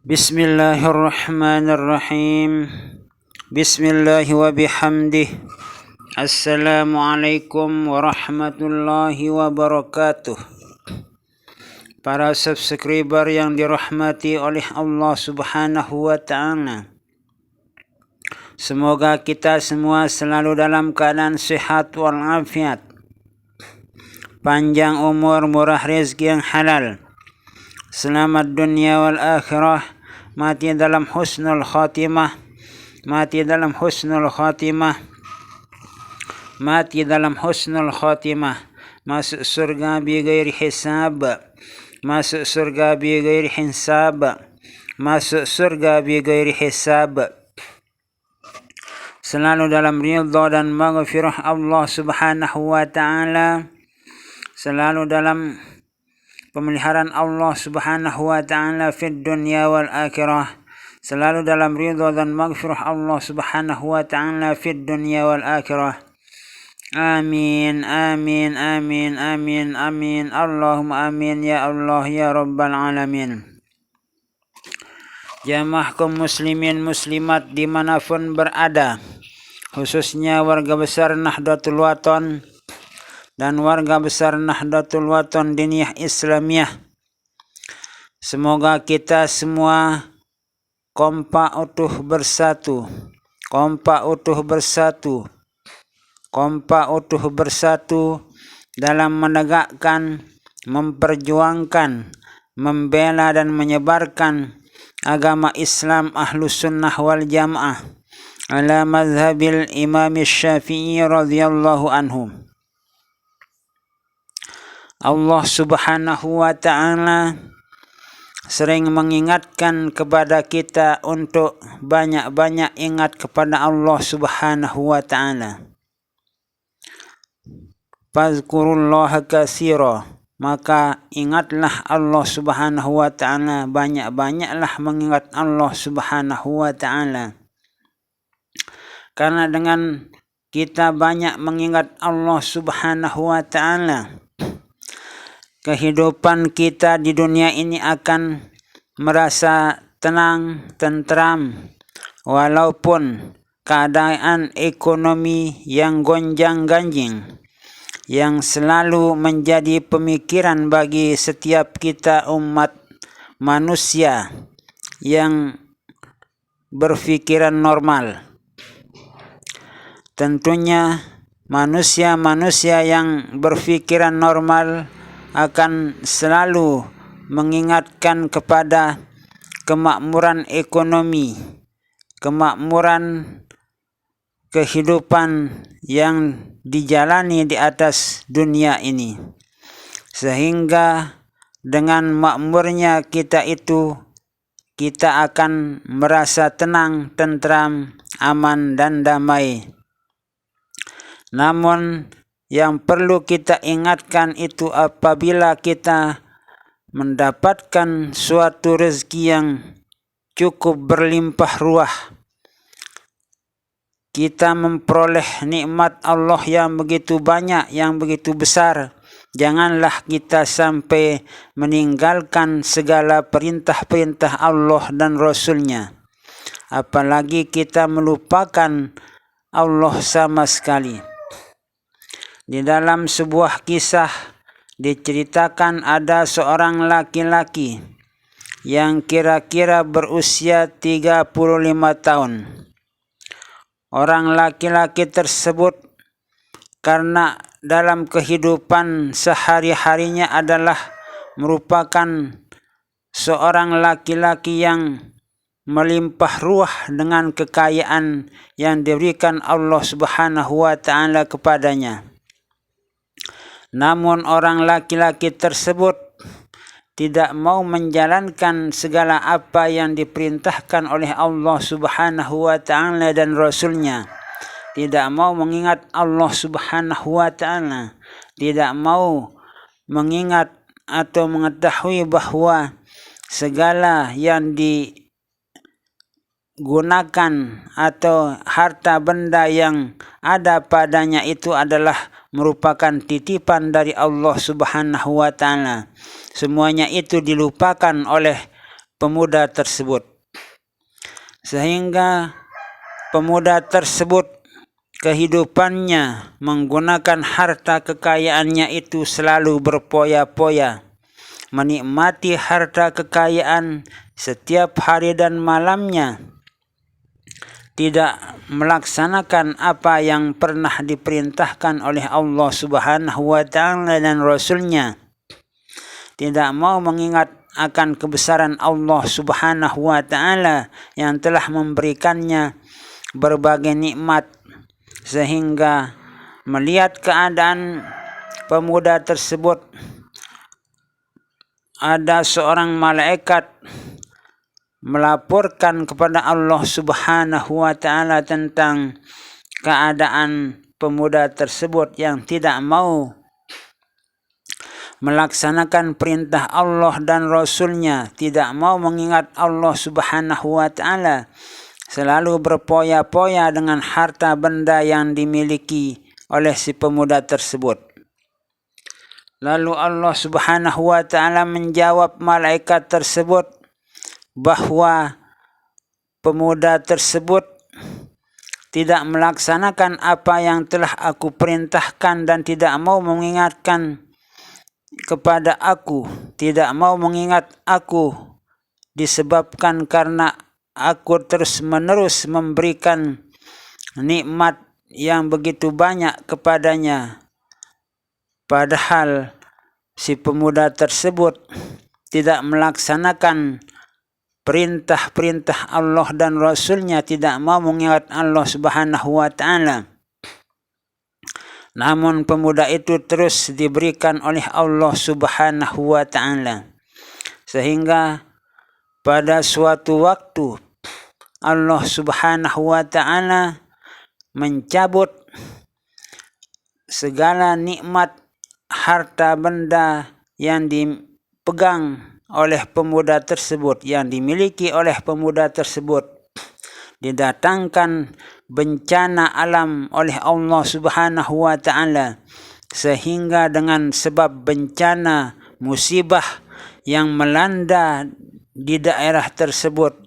Bismillahirrahmanirrahim. Bismillah wa bihamdih. Assalamualaikum warahmatullahi wabarakatuh. Para subscriber yang dirahmati oleh Allah Subhanahu wa ta'ala, semoga kita semua selalu dalam keadaan sehat walafiat, panjang umur, murah rezeki yang halal, selamat dunia wal akhirah, mati dalam husnul khatimah, mati dalam husnul khatimah, mati dalam husnul khatimah, masuk surga bi ghairi hisab, masuk surga bi ghairi hisab, masuk surga bi ghairi hisab, selalu dalam ridha dan maghfirah Allah Subhanahu wa ta'ala, selalu dalam pemeliharaan Allah Subhanahu wa ta'ala fid dunya wal akhirah, selalu dalam ridha dan maghfirah Allah Subhanahu wa ta'ala fid dunya wal akhirah. Amin, amin, amin, amin, amin. Allahumma amin ya Allah ya rabbal alamin. Jamaah kaum muslimin muslimat dimanapun berada, khususnya warga besar Nahdlatul Wathon dan warga besar Nahdlatul Wathon Diniyah Islamiyah, semoga kita semua kompak utuh bersatu, kompak utuh bersatu, kompak utuh bersatu dalam menegakkan, memperjuangkan, membela dan menyebarkan agama Islam Ahlus Sunnah wal Jamaah ala mazhabil Imam Syafi'i radhiyallahu anhu. Allah Subhanahu wa ta'ala sering mengingatkan kepada kita untuk banyak-banyak ingat kepada Allah Subhanahu wa ta'ala. Fazkurullaha katsira, maka ingatlah Allah Subhanahu wa ta'ala, banyak-banyaklah mengingat Allah Subhanahu wa ta'ala. Karena dengan kita banyak mengingat Allah Subhanahu wa ta'ala, kehidupan kita di dunia ini akan merasa tenang, tentram, walaupun keadaan ekonomi yang gonjang-ganjing yang selalu menjadi pemikiran bagi setiap kita umat manusia yang berpikiran normal. Tentunya manusia-manusia yang berpikiran normal akan selalu mengingatkan kepada kemakmuran ekonomi, kemakmuran kehidupan yang dijalani di atas dunia ini, sehingga dengan makmurnya kita itu, kita akan merasa tenang, tentram, aman dan damai. Namun yang perlu kita ingatkan itu, apabila kita mendapatkan suatu rezeki yang cukup berlimpah ruah, kita memperoleh nikmat Allah yang begitu banyak, yang begitu besar, janganlah kita sampai meninggalkan segala perintah-perintah Allah dan Rasulnya, apalagi kita melupakan Allah sama sekali. Di dalam sebuah kisah diceritakan ada seorang laki-laki yang kira-kira berusia 35 tahun. Orang laki-laki tersebut karena dalam kehidupan sehari-harinya adalah merupakan seorang laki-laki yang melimpah ruah dengan kekayaan yang diberikan Allah Subhanahu wa ta'ala kepadanya. Namun orang laki-laki tersebut tidak mau menjalankan segala apa yang diperintahkan oleh Allah Subhanahu wa ta'ala dan Rasulnya. Tidak mau mengingat Allah Subhanahu wa ta'ala, tidak mau mengingat atau mengetahui bahwa segala yang digunakan atau harta benda yang ada padanya itu adalah merupakan titipan dari Allah Subhanahu wa ta'ala. Semuanya itu dilupakan oleh pemuda tersebut, sehingga pemuda tersebut kehidupannya menggunakan harta kekayaannya itu selalu berpoya-poya, menikmati harta kekayaan setiap hari dan malamnya, tidak melaksanakan apa yang pernah diperintahkan oleh Allah Subhanahu wa Ta'ala dan Rasulnya, tidak mau mengingat akan kebesaran Allah Subhanahu wa Ta'ala yang telah memberikannya berbagai nikmat, sehingga melihat keadaan pemuda tersebut, ada seorang malaikat melaporkan kepada Allah Subhanahu wa Ta'ala tentang keadaan pemuda tersebut yang tidak mau melaksanakan perintah Allah dan Rasulnya, tidak mau mengingat Allah Subhanahu wa Ta'ala, selalu berpoya-poya dengan harta benda yang dimiliki oleh si pemuda tersebut. Lalu Allah Subhanahu wa Ta'ala menjawab malaikat tersebut bahwa pemuda tersebut tidak melaksanakan apa yang telah aku perintahkan dan tidak mau mengingatkan kepada aku, tidak mau mengingat aku, disebabkan karena aku terus-menerus memberikan nikmat yang begitu banyak kepadanya. Padahal si pemuda tersebut tidak melaksanakan perintah-perintah Allah dan Rasulnya, tidak mau mengingat Allah Subhanahu wa Ta'ala. Namun pemuda itu terus diberikan oleh Allah Subhanahu wa Ta'ala, sehingga pada suatu waktu Allah Subhanahu wa Ta'ala mencabut segala nikmat harta benda yang dipegang oleh pemuda tersebut, yang dimiliki oleh pemuda tersebut. Didatangkan bencana alam oleh Allah Subhanahu wa Ta'ala, sehingga dengan sebab bencana musibah yang melanda di daerah tersebut,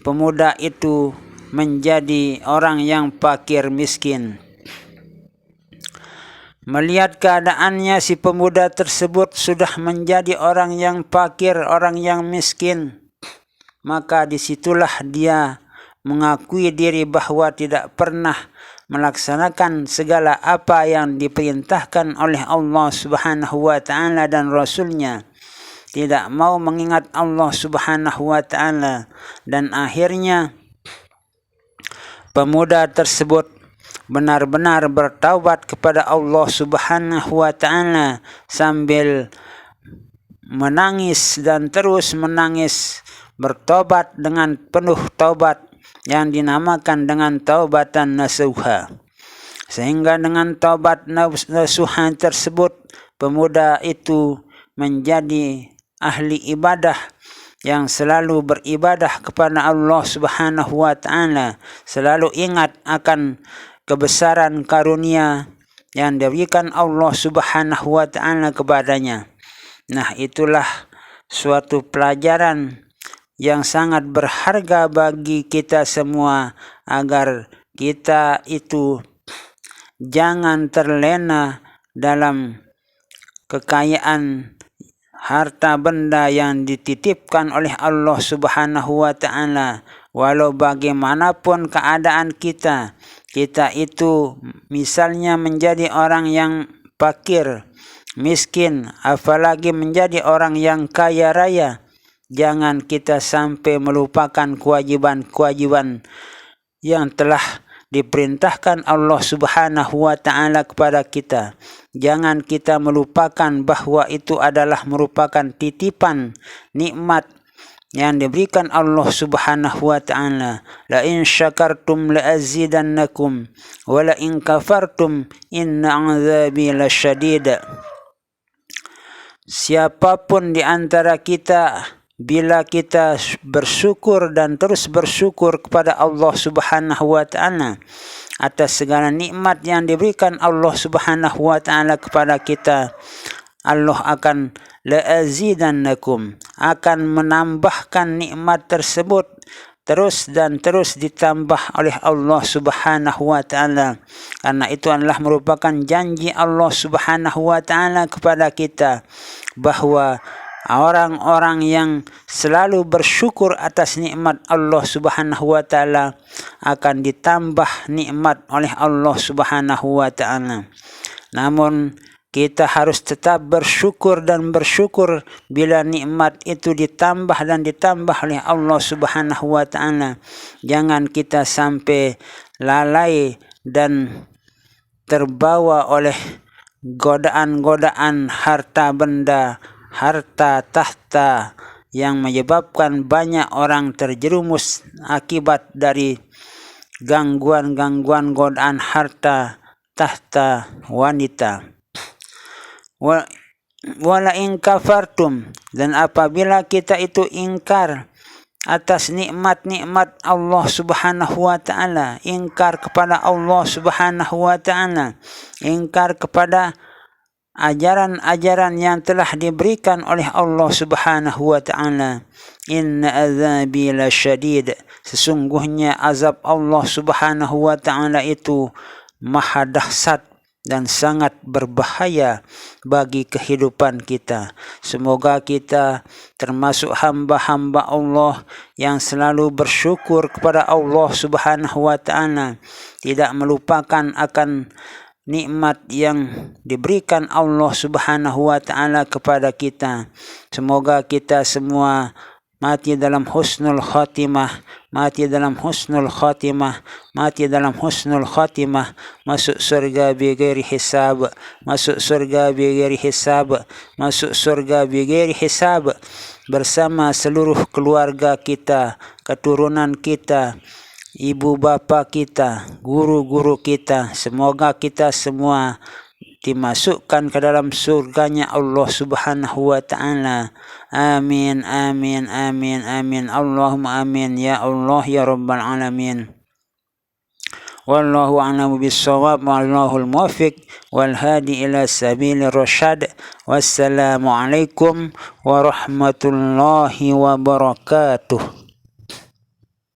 pemuda itu menjadi orang yang fakir miskin. Melihat keadaannya, si pemuda tersebut sudah menjadi orang yang fakir, orang yang miskin, maka disitulah dia mengakui diri bahwa tidak pernah melaksanakan segala apa yang diperintahkan oleh Allah Subhanahu wa Ta'ala dan Rasulnya, tidak mau mengingat Allah Subhanahu wa Ta'ala, dan akhirnya pemuda tersebut benar-benar bertaubat kepada Allah Subhanahu wa Ta'ala sambil menangis dan terus menangis, bertobat dengan penuh taubat yang dinamakan dengan taubatan nasuha. Sehingga dengan taubat nasuha tersebut, pemuda itu menjadi ahli ibadah yang selalu beribadah kepada Allah Subhanahu wa Ta'ala, selalu ingat akan kebesaran karunia yang diberikan Allah Subhanahu wa Ta'ala kepadanya. Nah, itulah suatu pelajaran yang sangat berharga bagi kita semua, agar kita itu jangan terlena dalam kekayaan harta benda yang dititipkan oleh Allah Subhanahu wa Ta'ala. Walau bagaimanapun keadaan kita itu misalnya menjadi orang yang fakir, miskin, apalagi menjadi orang yang kaya raya, jangan kita sampai melupakan kewajiban-kewajiban yang telah diperintahkan Allah Subhanahu wa Ta'ala kepada kita. Jangan kita melupakan bahwa itu adalah merupakan titipan nikmat yang diberikan Allah Subhanahu wa Ta'ala. La in syakartum la azidannakum wa la in kafartum inna 'adzabi lasyadid. Siapapun di antara kita, bila kita bersyukur dan terus bersyukur kepada Allah Subhanahu wa Ta'ala atas segala nikmat yang diberikan Allah Subhanahu wa Ta'ala kepada kita, Allah akan la'azidannakum, akan menambahkan nikmat tersebut terus dan terus ditambah oleh Allah Subhanahu wa taala. Karena itu adalah merupakan janji Allah Subhanahu wa taala kepada kita bahwa orang-orang yang selalu bersyukur atas nikmat Allah Subhanahu wa taala akan ditambah nikmat oleh Allah Subhanahu wa taala. Namun kita harus tetap bersyukur dan bersyukur bila nikmat itu ditambah dan ditambah oleh Allah Subhanahu wa taala. Jangan kita sampai lalai dan terbawa oleh godaan-godaan harta benda, harta tahta yang menyebabkan banyak orang terjerumus akibat dari gangguan-gangguan godaan harta tahta wanita. Wala in kafartum, dan apabila kita itu ingkar atas nikmat-nikmat Allah Subhanahu wa taala, ingkar kepada Allah Subhanahu wa taala, ingkar kepada ajaran-ajaran yang telah diberikan oleh Allah Subhanahu wa taala, inna azabi lasyadid, sesungguhnya azab Allah Subhanahu wa taala itu maha dahsyat dan sangat berbahaya bagi kehidupan kita. Semoga kita termasuk hamba-hamba Allah yang selalu bersyukur kepada Allah Subhanahu wa taala, tidak melupakan akan nikmat yang diberikan Allah Subhanahu wa taala kepada kita. Semoga kita semua mati dalam husnul khatimah, mati dalam husnul khatimah, mati dalam husnul khatimah, masuk surga bighairi hisab, masuk surga bighairi hisab, masuk surga bighairi hisab bersama seluruh keluarga kita, keturunan kita, ibu bapa kita, guru-guru kita. Semoga kita semua dimasukkan ke dalam surganya Allah Subhanahu wa taala. Amin, amin, amin, amin. Allahumma amin ya Allah ya rabbal alamin. Wallahu a'lamu bis-shawab, wallahul muwaffiq wal hadi ila sabilir rasyad. Wassalamu alaikum warahmatullahi wabarakatuh.